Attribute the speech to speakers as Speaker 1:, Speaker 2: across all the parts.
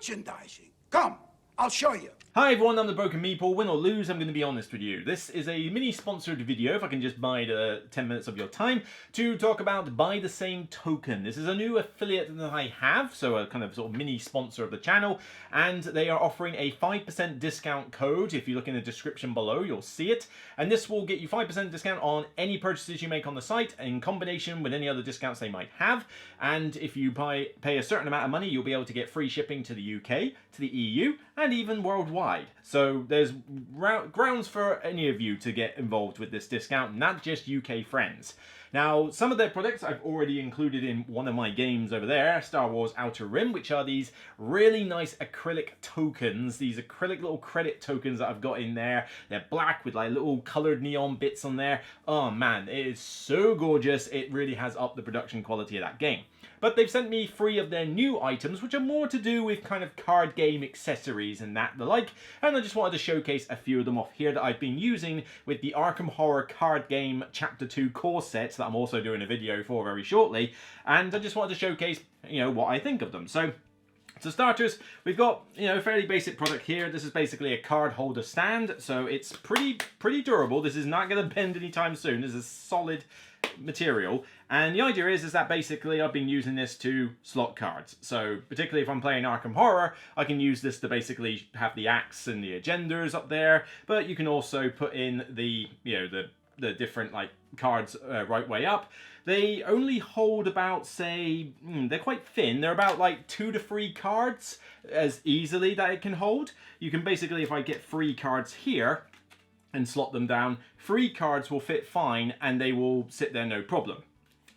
Speaker 1: merchandising. Come, I'll show you.
Speaker 2: Hi everyone, I'm the Broken Meeple. Win or lose, I'm going to be honest with you. This is a mini-sponsored video, if I can just buy the 10 minutes of your time, to talk about Buy the Same Token. This is a new affiliate that I have, so a kind of sort of mini-sponsor of the channel, and they are offering a 5% discount code. If you look in the description below, you'll see it, and this will get you 5% discount on any purchases you make on the site, in combination with any other discounts they might have, and if you pay a certain amount of money, you'll be able to get free shipping to the UK, to the EU, and even worldwide. So there's grounds for any of you to get involved with this discount, not just UK friends. Now, some of their products I've already included in one of my games over there, Star Wars Outer Rim, which are these really nice acrylic tokens, these acrylic little credit tokens that I've got in there. They're black with like little coloured neon bits on there. Oh man, it is so gorgeous. It really has upped the production quality of that game. But they've sent me 3 of their new items, which are more to do with kind of card game accessories and that the like. And I just wanted to showcase a few of them off here that I've been using with the Arkham Horror card game Chapter 2 core sets that I'm also doing a video for very shortly. And I just wanted to showcase, what I think of them. So, for starters, we've got, a fairly basic product here. This is basically a card holder stand, so it's pretty durable. This is not going to bend anytime soon. This is solid material, and the idea is that basically I've been using this to slot cards. So particularly if I'm playing Arkham Horror, I can use this to basically have the axe and the agendas up there, but you can also put in the the different like cards right way up. They only hold about, say, they're quite thin. They're about like 2 to 3 cards as easily that it can hold. You can basically, if I get 3 cards here and slot them down, 3 cards will fit fine and they will sit there no problem.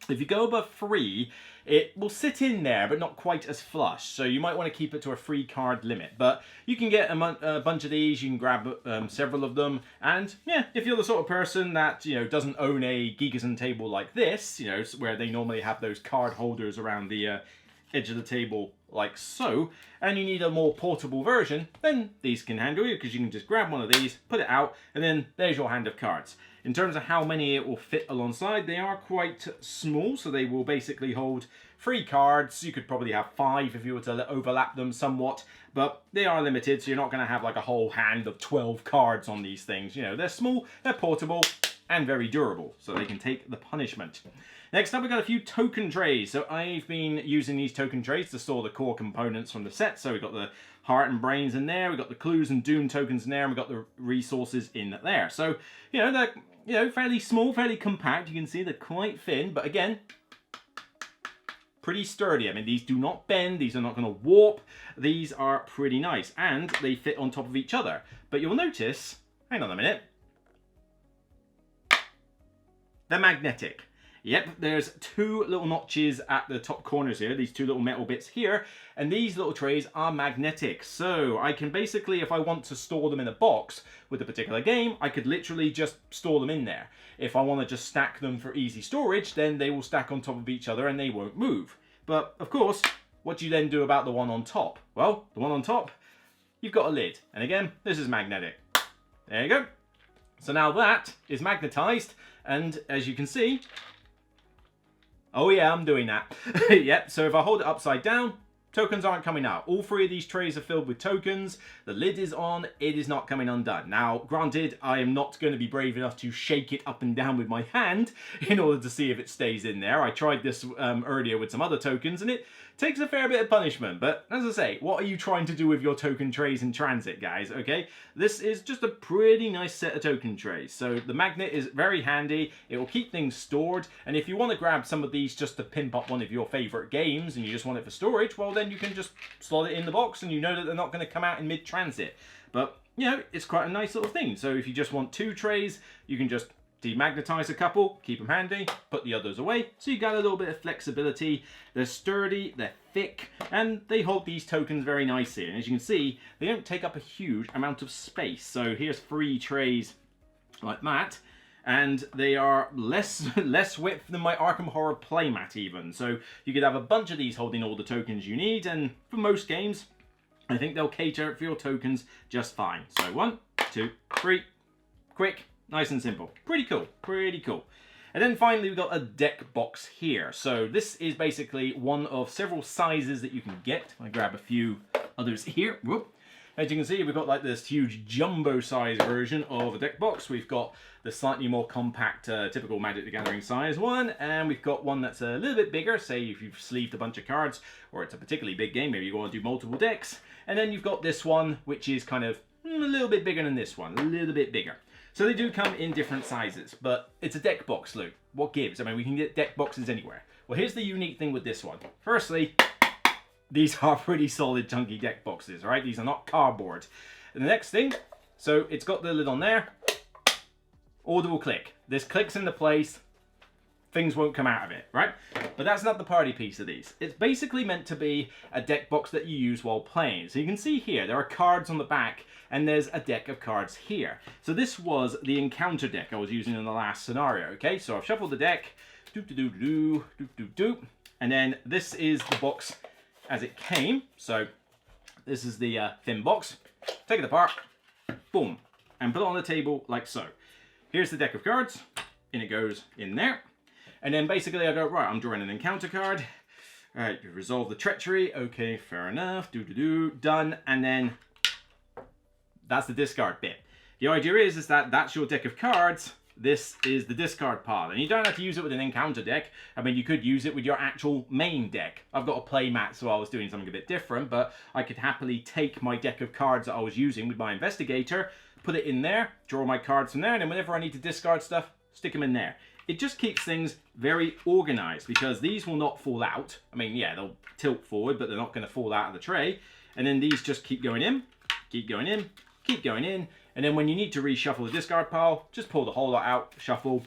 Speaker 2: If you go above 3, it will sit in there, but not quite as flush. So you might want to keep it to a 3 card limit. But you can get a bunch of these, you can grab several of them. And yeah, if you're the sort of person that, doesn't own a Geekerson table like this, where they normally have those card holders around the edge of the table like so, and you need a more portable version, then these can handle you, because you can just grab one of these, put it out, and then there's your hand of cards. In terms of how many it will fit alongside, they are quite small, so they will basically hold 3 cards. You could probably have 5 if you were to overlap them somewhat, but they are limited, so you're not going to have like a whole hand of 12 cards on these things. They're small, they're portable, and very durable, so they can take the punishment. Next up, we've got a few token trays. So I've been using these token trays to store the core components from the set. So we've got the heart and brains in there, we've got the clues and doom tokens in there, and we've got the resources in there. So, they're fairly small, fairly compact. You can see they're quite thin, but again, pretty sturdy. I mean, these do not bend, these are not going to warp. These are pretty nice, and they fit on top of each other. But you'll notice, hang on a minute, they're magnetic. Yep, there's 2 little notches at the top corners here, these 2 little metal bits here, and these little trays are magnetic. So I can basically, if I want to store them in a box with a particular game, I could literally just store them in there. If I want to just stack them for easy storage, then they will stack on top of each other and they won't move. But of course, what do you then do about the one on top? Well, the one on top, you've got a lid. And again, this is magnetic. There you go. So now that is magnetized, and as you can see, oh yeah, I'm doing that. Yep, so if I hold it upside down, tokens aren't coming out. All 3 of these trays are filled with tokens. The lid is on, it is not coming undone. Now, granted, I am not going to be brave enough to shake it up and down with my hand in order to see if it stays in there. I tried this earlier with some other tokens, and it takes a fair bit of punishment. But as I say, what are you trying to do with your token trays in transit, guys? Okay, this is just a pretty nice set of token trays. So the magnet is very handy. It will keep things stored. And if you want to grab some of these just to pimp up one of your favorite games and you just want it for storage, well, then you can just slot it in the box and you know that they're not going to come out in mid-transit. But, it's quite a nice little thing. So if you just want 2 trays, you can just demagnetize a couple, keep them handy, put the others away, so you got a little bit of flexibility. They're sturdy, they're thick, and they hold these tokens very nicely. And as you can see, they don't take up a huge amount of space. So here's 3 trays like that, and they are less width than my Arkham Horror playmat even. So you could have a bunch of these holding all the tokens you need, and for most games, I think they'll cater for your tokens just fine. So 1, 2, 3, quick, nice and simple. Pretty cool, pretty cool. And then finally we've got a deck box here. So this is basically one of several sizes that you can get. I grab a few others here. Whoop. As you can see, we've got like this huge jumbo size version of a deck box. We've got the slightly more compact, typical Magic the Gathering size one, and we've got one that's a little bit bigger, say if you've sleeved a bunch of cards, or it's a particularly big game, maybe you want to do multiple decks. And then you've got this one, which is kind of a little bit bigger than this one, a little bit bigger. So they do come in different sizes, but it's a deck box, Luke. What gives? I mean, we can get deck boxes anywhere. Well, here's the unique thing with this one. Firstly, these are pretty solid, chunky deck boxes, right? These are not cardboard. And the next thing, so it's got the lid on there. Audible click. This clicks into place. Things won't come out of it, right? But that's not the party piece of these. It's basically meant to be a deck box that you use while playing. So you can see here, there are cards on the back, and there's a deck of cards here. So this was the encounter deck I was using in the last scenario, okay? So I've shuffled the deck, and then this is the box as it came. So this is the thin box. Take it apart, boom, and put it on the table like so. Here's the deck of cards, and it goes in there. And then basically I go, right, I'm drawing an encounter card. All right, you resolve the treachery. Okay, fair enough. Done. And then that's the discard bit. The idea is that that's your deck of cards. This is the discard pile. And you don't have to use it with an encounter deck. I mean, you could use it with your actual main deck. I've got a play mat, so I was doing something a bit different, but I could happily take my deck of cards that I was using with my investigator, put it in there, draw my cards from there, and then whenever I need to discard stuff, stick them in there. It just keeps things very organized because these will not fall out. I mean, yeah, they'll tilt forward, but they're not going to fall out of the tray. And then these just keep going in, keep going in, keep going in. And then when you need to reshuffle the discard pile, just pull the whole lot out, shuffle,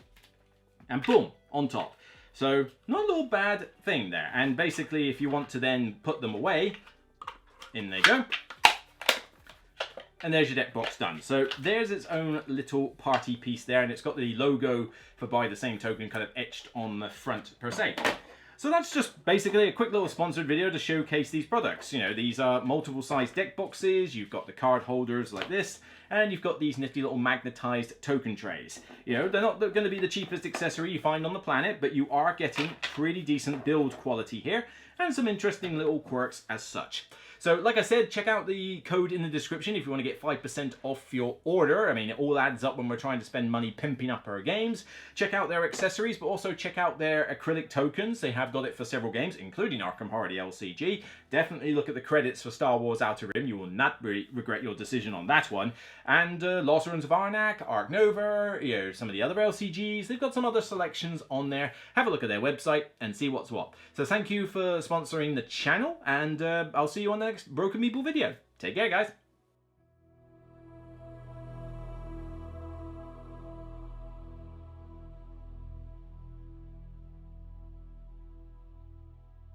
Speaker 2: and boom, on top. So not a little bad thing there. And basically, if you want to then put them away, in they go. And there's your deck box done. So there's its own little party piece there, and it's got the logo for By the Same Token kind of etched on the front per se. So that's just basically a quick little sponsored video to showcase these products. You know, these are multiple size deck boxes, you've got the card holders like this, and you've got these nifty little magnetized token trays. You know, they're not going to be the cheapest accessory you find on the planet, but you are getting pretty decent build quality here, and some interesting little quirks as such. So, like I said, check out the code in the description if you want to get 5% off your order. I mean, it all adds up when we're trying to spend money pimping up our games. Check out their accessories, but also check out their acrylic tokens. They have got it for several games, including Arkham Horror LCG. Definitely look at the credits for Star Wars Outer Rim. You will not regret your decision on that one. And Lost Ruins of Arnak, Ark Nova, you know, some of the other LCGs. They've got some other selections on there. Have a look at their website and see what's what. So thank you for sponsoring the channel, and I'll see you on the next Broken Meeple video. Take care, guys.